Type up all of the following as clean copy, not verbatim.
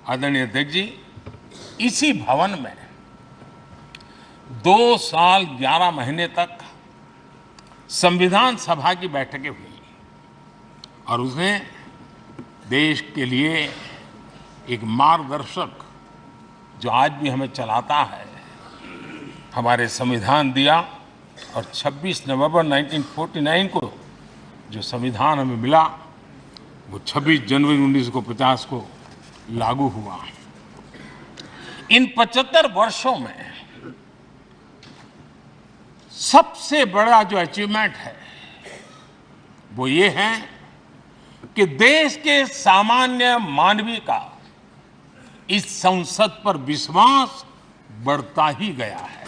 आदरणीय अध्यक्ष जी, इसी भवन में 2 साल 11 महीने तक संविधान सभा की बैठकें हुई और उसने देश के लिए एक मार्गदर्शक जो आज भी हमें चलाता है, हमारे संविधान दिया और 26 नवंबर 1949 को जो संविधान हमें मिला वो 26 जनवरी 1950 को लागू हुआ। इन 75 वर्षों में सबसे बड़ा जो अचीवमेंट है वो ये है कि देश के सामान्य मानवी का इस संसद पर विश्वास बढ़ता ही गया है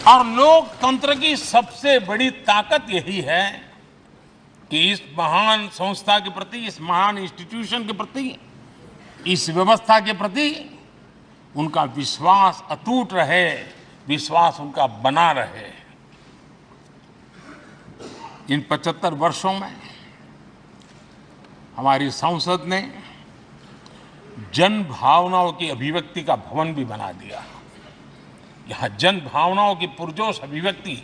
और लोकतंत्र की सबसे बड़ी ताकत यही है कि इस महान संस्था के प्रति, इस महान इंस्टीट्यूशन के प्रति, इस व्यवस्था के प्रति उनका विश्वास अटूट रहे, विश्वास उनका बना रहे। इन 75 वर्षों में हमारी संसद ने जन भावनाओं की अभिव्यक्ति का भवन भी बना दिया। यहाँ जन भावनाओं की पुरजोश अभिव्यक्ति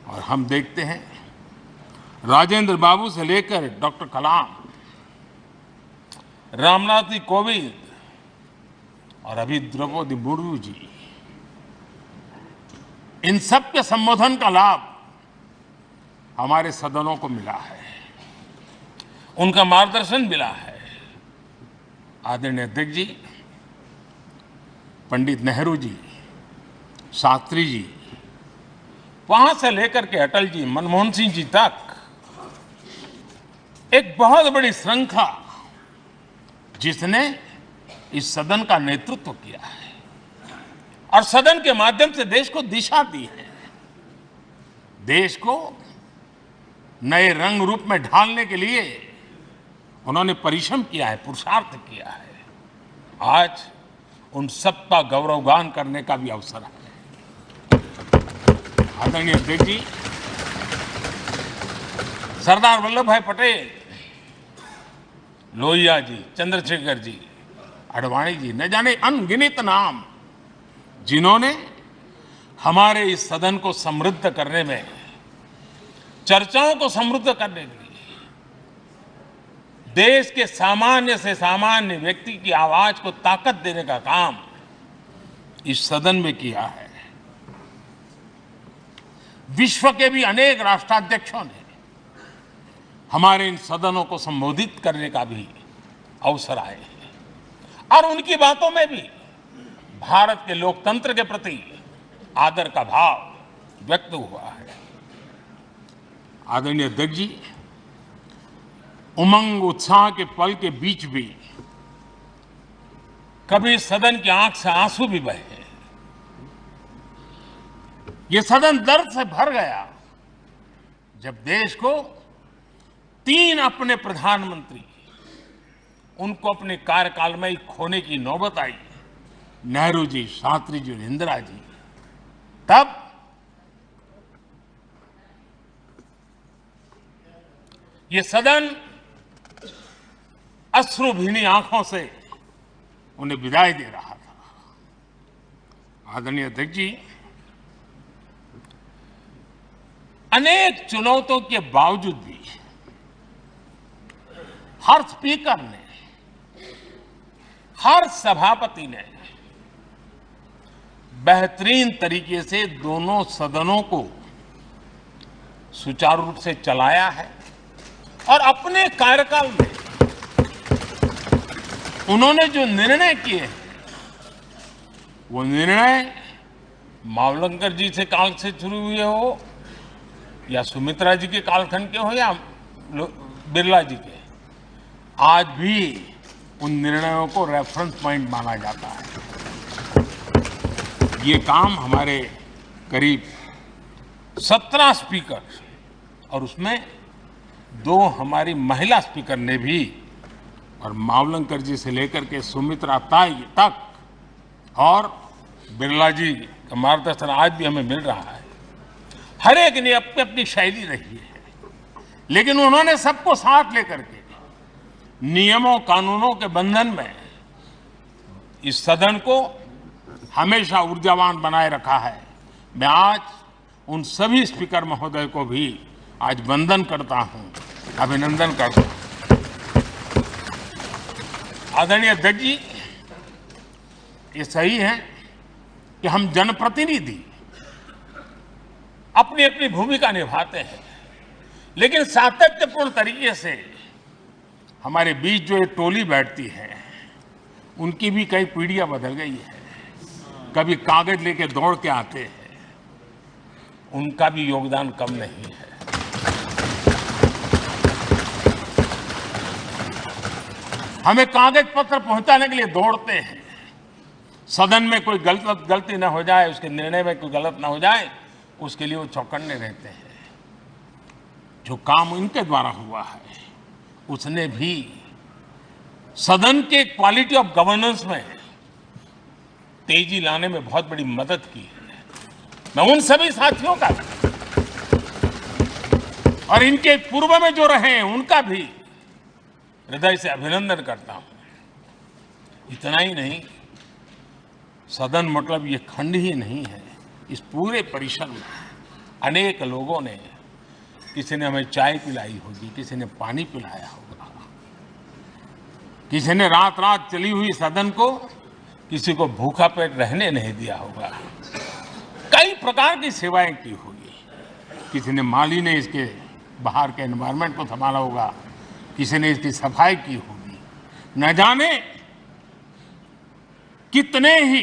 और हम देखते हैं राजेंद्र बाबू से लेकर डॉक्टर कलाम, रामनाथ जी कोविंद और अभी द्रौपदी मुर्मू जी, इन सब के संबोधन का लाभ हमारे सदनों को मिला है, उनका मार्गदर्शन मिला है। आदरणीय अध्यक्ष जी, पंडित नेहरू जी, शास्त्री जी, वहां से लेकर के अटल जी, मनमोहन सिंह जी तक एक बहुत बड़ी श्रृंखला जिसने इस सदन का नेतृत्व किया है और सदन के माध्यम से देश को दिशा दी है, देश को नए रंग रूप में ढालने के लिए उन्होंने परिश्रम किया है, पुरुषार्थ किया है। आज उन सबका गौरवगान करने का भी अवसर है। आदरणीय अध्यक्ष जी, सरदार वल्लभ भाई पटेल, लोहिया जी, चंद्रशेखर जी, आडवाणी जी, न जाने अनगिनत नाम जिन्होंने हमारे इस सदन को समृद्ध करने में, चर्चाओं को समृद्ध करने के लिए, देश के सामान्य से सामान्य व्यक्ति की आवाज को ताकत देने का काम इस सदन में किया है। विश्व के भी अनेक राष्ट्राध्यक्षों ने हमारे इन सदनों को संबोधित करने का भी अवसर आए हैं और उनकी बातों में भी भारत के लोकतंत्र के प्रति आदर का भाव व्यक्त हुआ है। आदरणीय अध्यक्ष जी, उमंग उत्साह के पल के बीच भी कभी सदन की आंख से आंसू भी बहे। ये सदन दर्द से भर गया जब देश को 3 अपने प्रधानमंत्री उनको अपने कार्यकाल में ही खोने की नौबत आई, नेहरू जी, शास्त्री जी और इंदिरा जी। तब ये सदन अश्रुभीनी आंखों से उन्हें विदाई दे रहा था। आदरणीय अध्यक्ष जी, अनेक चुनौतियों के बावजूद भी हर स्पीकर ने, हर सभापति ने बेहतरीन तरीके से दोनों सदनों को सुचारू रूप से चलाया है और अपने कार्यकाल में उन्होंने जो निर्णय किए वो निर्णय मावलंकर जी से काल से शुरू हुए हो या सुमित्रा जी के कालखंड के हो या बिरला जी के, आज भी उन निर्णयों को रेफरेंस पॉइंट माना जाता है। ये काम हमारे करीब 17 स्पीकर और उसमें 2 हमारी महिला स्पीकर ने भी, और मावलंकर जी से लेकर के सुमित्रा ताई तक और बिरला जी का मार्गदर्शन आज भी हमें मिल रहा है। हर एक ने अपनी अपनी शैली रही है, लेकिन उन्होंने सबको साथ लेकर के नियमों कानूनों के बंधन में इस सदन को हमेशा ऊर्जावान बनाए रखा है। मैं आज उन सभी स्पीकर महोदय को भी आज वंदन करता हूं, अभिनंदन करता हूं। आदरणीय अध्यक्ष जी, ये सही है कि हम जनप्रतिनिधि अपनी अपनी भूमिका निभाते हैं, लेकिन सातत्यपूर्ण तरीके से हमारे बीच जो एक टोली बैठती है, उनकी भी कई पीढ़ियां बदल गई है। कभी कागज लेके दौड़ के आते हैं, उनका भी योगदान कम नहीं है। हमें कागज पत्र पहुंचाने के लिए दौड़ते हैं, सदन में कोई गलती ना हो जाए, उसके निर्णय में कोई गलत ना हो जाए, उसके लिए वो चौकन्ने रहते हैं। जो काम इनके द्वारा हुआ है, उसने भी सदन के क्वालिटी ऑफ गवर्नेंस में तेजी लाने में बहुत बड़ी मदद की है। मैं उन सभी साथियों का और इनके पूर्व में जो रहे हैं उनका भी हृदय से अभिनंदन करता हूं। इतना ही नहीं, सदन मतलब ये खंड ही नहीं है, इस पूरे परिसर में अनेक लोगों ने, किसी ने हमें चाय पिलाई होगी, किसी ने पानी पिलाया होगा, किसी ने रात रात चली हुई सदन को किसी को भूखा पेट रहने नहीं दिया होगा। कई प्रकार की सेवाएं की होगी। किसी ने माली ने इसके बाहर के एनवायरनमेंट को संभाला होगा, किसी ने इसकी सफाई की होगी। न जाने कितने ही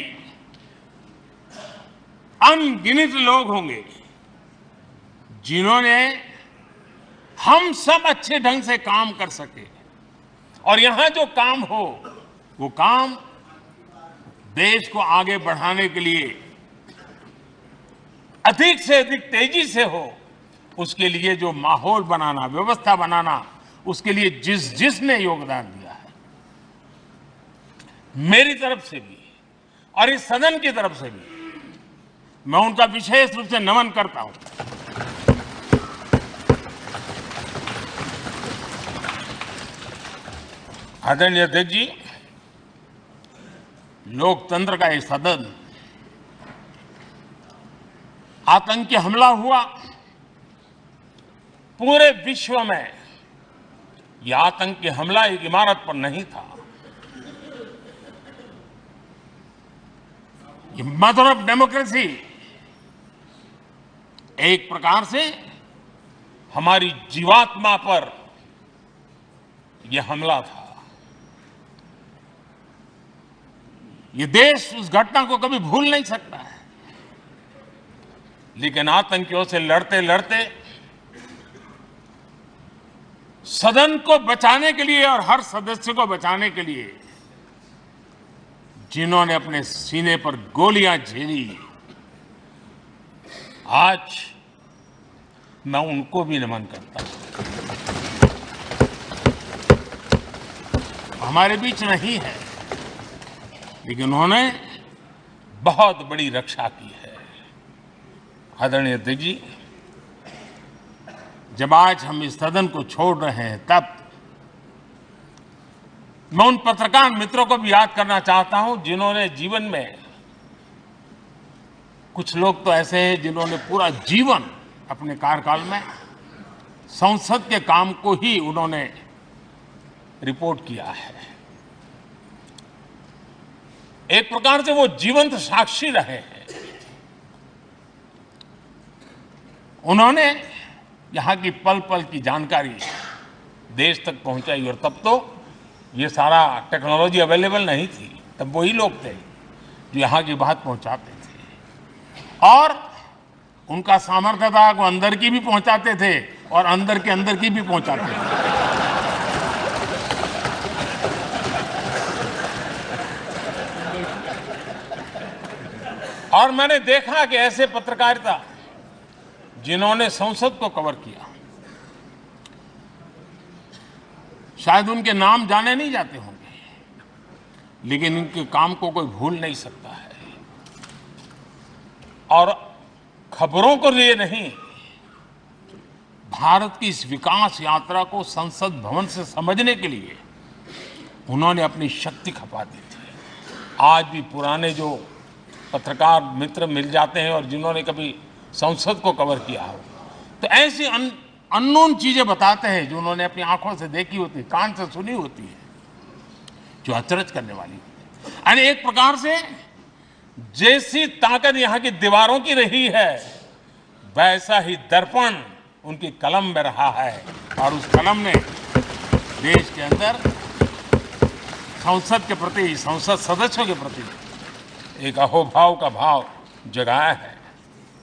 अनगिनत लोग होंगे जिन्होंने हम सब अच्छे ढंग से काम कर सके, और यहां जो काम हो वो काम देश को आगे बढ़ाने के लिए अधिक से अधिक तेजी से हो, उसके लिए जो माहौल बनाना, व्यवस्था बनाना, उसके लिए जिसने योगदान दिया है, मेरी तरफ से भी और इस सदन की तरफ से भी मैं उनका विशेष रूप से नमन करता हूं। आदरणीय अध्यक्ष जी, लोकतंत्र का ये सदन, आतंकी हमला हुआ, पूरे विश्व में यह आतंकी हमला एक इमारत पर नहीं था, ये मदर ऑफ डेमोक्रेसी एक प्रकार से हमारी जीवात्मा पर यह हमला था। ये देश उस घटना को कभी भूल नहीं सकता है, लेकिन आतंकियों से लड़ते लड़ते सदन को बचाने के लिए और हर सदस्य को बचाने के लिए जिन्होंने अपने सीने पर गोलियां झेली, आज मैं उनको भी नमन करता हूं। हमारे बीच नहीं है, लेकिन उन्होंने बहुत बड़ी रक्षा की है। आदरणीय अध्यक्ष जी, जब आज हम इस सदन को छोड़ रहे हैं, तब मैं उन पत्रकार मित्रों को भी याद करना चाहता हूं जिन्होंने जीवन में, कुछ लोग तो ऐसे हैं जिन्होंने पूरा जीवन अपने कार्यकाल में संसद के काम को ही उन्होंने रिपोर्ट किया है। एक प्रकार से वो जीवंत साक्षी रहे हैं। उन्होंने यहां की पल पल की जानकारी देश तक पहुंचाई, और तब तो ये सारा टेक्नोलॉजी अवेलेबल नहीं थी। तब वही लोग थे जो यहां की बात पहुंचाते थे, और उनका सामर्थ्य था वो अंदर की भी पहुंचाते थे और अंदर के अंदर की भी पहुंचाते थे। और मैंने देखा कि ऐसे पत्रकारिता जिन्होंने संसद को कवर किया, शायद उनके नाम जाने नहीं जाते होंगे, लेकिन इनके काम को कोई भूल नहीं सकता है। और खबरों को लिए नहीं, भारत की इस विकास यात्रा को संसद भवन से समझने के लिए उन्होंने अपनी शक्ति खपा दी थी। आज भी पुराने जो पत्रकार मित्र मिल जाते हैं और जिन्होंने कभी संसद को कवर किया हो, तो ऐसी अननोन चीजें बताते हैं जो उन्होंने अपनी आंखों से देखी होती है, कान से सुनी होती है, जो अचरज करने वाली होती है। यानी एक प्रकार से जैसी ताकत यहाँ की दीवारों की रही है, वैसा ही दर्पण उनकी कलम में रहा है, और उस कलम ने देश के अंदर संसद के प्रति, संसद सदस्यों के प्रति एक अहोभाव का भाव जगाया है।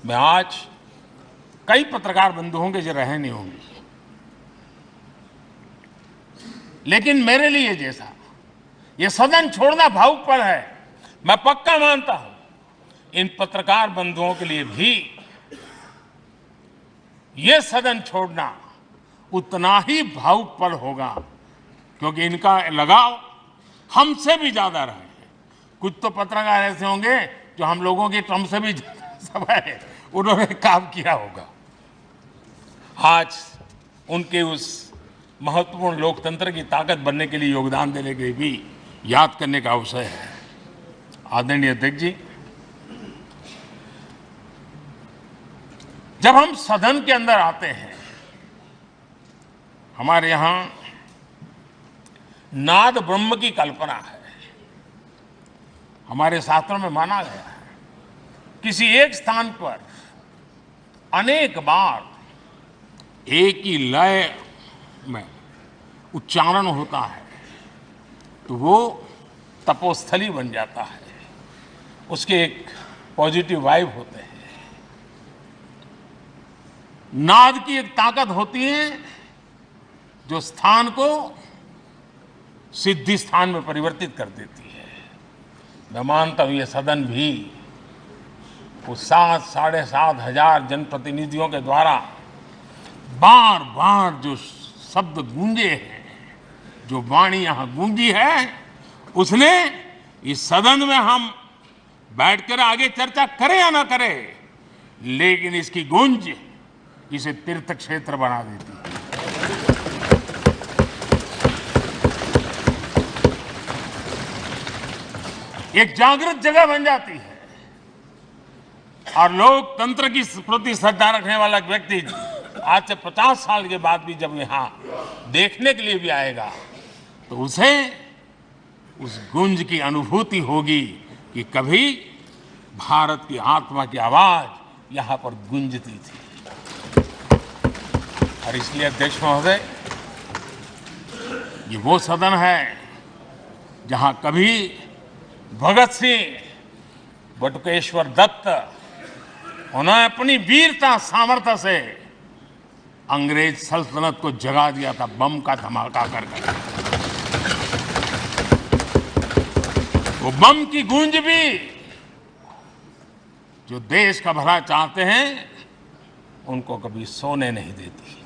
मैं आज कई पत्रकार बंधु होंगे जो रहे नहीं होंगे, लेकिन मेरे लिए जैसा ये सदन छोड़ना भावुक पल है, मैं पक्का मानता हूं इन पत्रकार बंधुओं के लिए भी ये सदन छोड़ना उतना ही भावुक पल होगा, क्योंकि इनका लगाव हमसे भी ज्यादा रहे हैं। कुछ तो पत्रकार ऐसे होंगे जो हम लोगों की टर्म से भी ज्यादा है, उन्होंने काम किया होगा। आज उनके उस महत्वपूर्ण लोकतंत्र की ताकत बनने के लिए, योगदान देने के लिए भी याद करने का अवसर है। आदरणीय अध्यक्ष जी, जब हम सदन के अंदर आते हैं, हमारे यहां नाद ब्रह्म की कल्पना है। हमारे शास्त्रों में माना गया है किसी एक स्थान पर अनेक बार एक ही लय में उच्चारण होता है तो वो तपोस्थली बन जाता है, उसके एक पॉजिटिव वाइब होते हैं। नाद की एक ताकत होती है जो स्थान को सिद्धि स्थान में परिवर्तित कर देती है। मैं मानता हूं ये सदन भी उस 7,500 जनप्रतिनिधियों के द्वारा बार बार जो शब्द गूंजे हैं, जो वाणी यहां गूंजी है, उसने इस सदन में हम बैठकर आगे चर्चा करें या ना करें, लेकिन इसकी गूंज इसे तीर्थ क्षेत्र बना देती है। एक जागृत जगह बन जाती है, और लोकतंत्र की प्रति श्रद्धा रखने वाला व्यक्ति आज से 50 साल के बाद भी जब यहां देखने के लिए भी आएगा तो उसे उस गूंज की अनुभूति होगी कि कभी भारत की आत्मा की आवाज यहां पर गूंजती थी। और इसलिए अध्यक्ष महोदय, ये वो सदन है जहां कभी भगत सिंह, बटुकेश्वर दत्त, उन्होंने अपनी वीरता सामर्थ्य से अंग्रेज सल्तनत को जगा दिया था बम का धमाका करके। वो बम की गूंज भी जो देश का भला चाहते हैं उनको कभी सोने नहीं देती।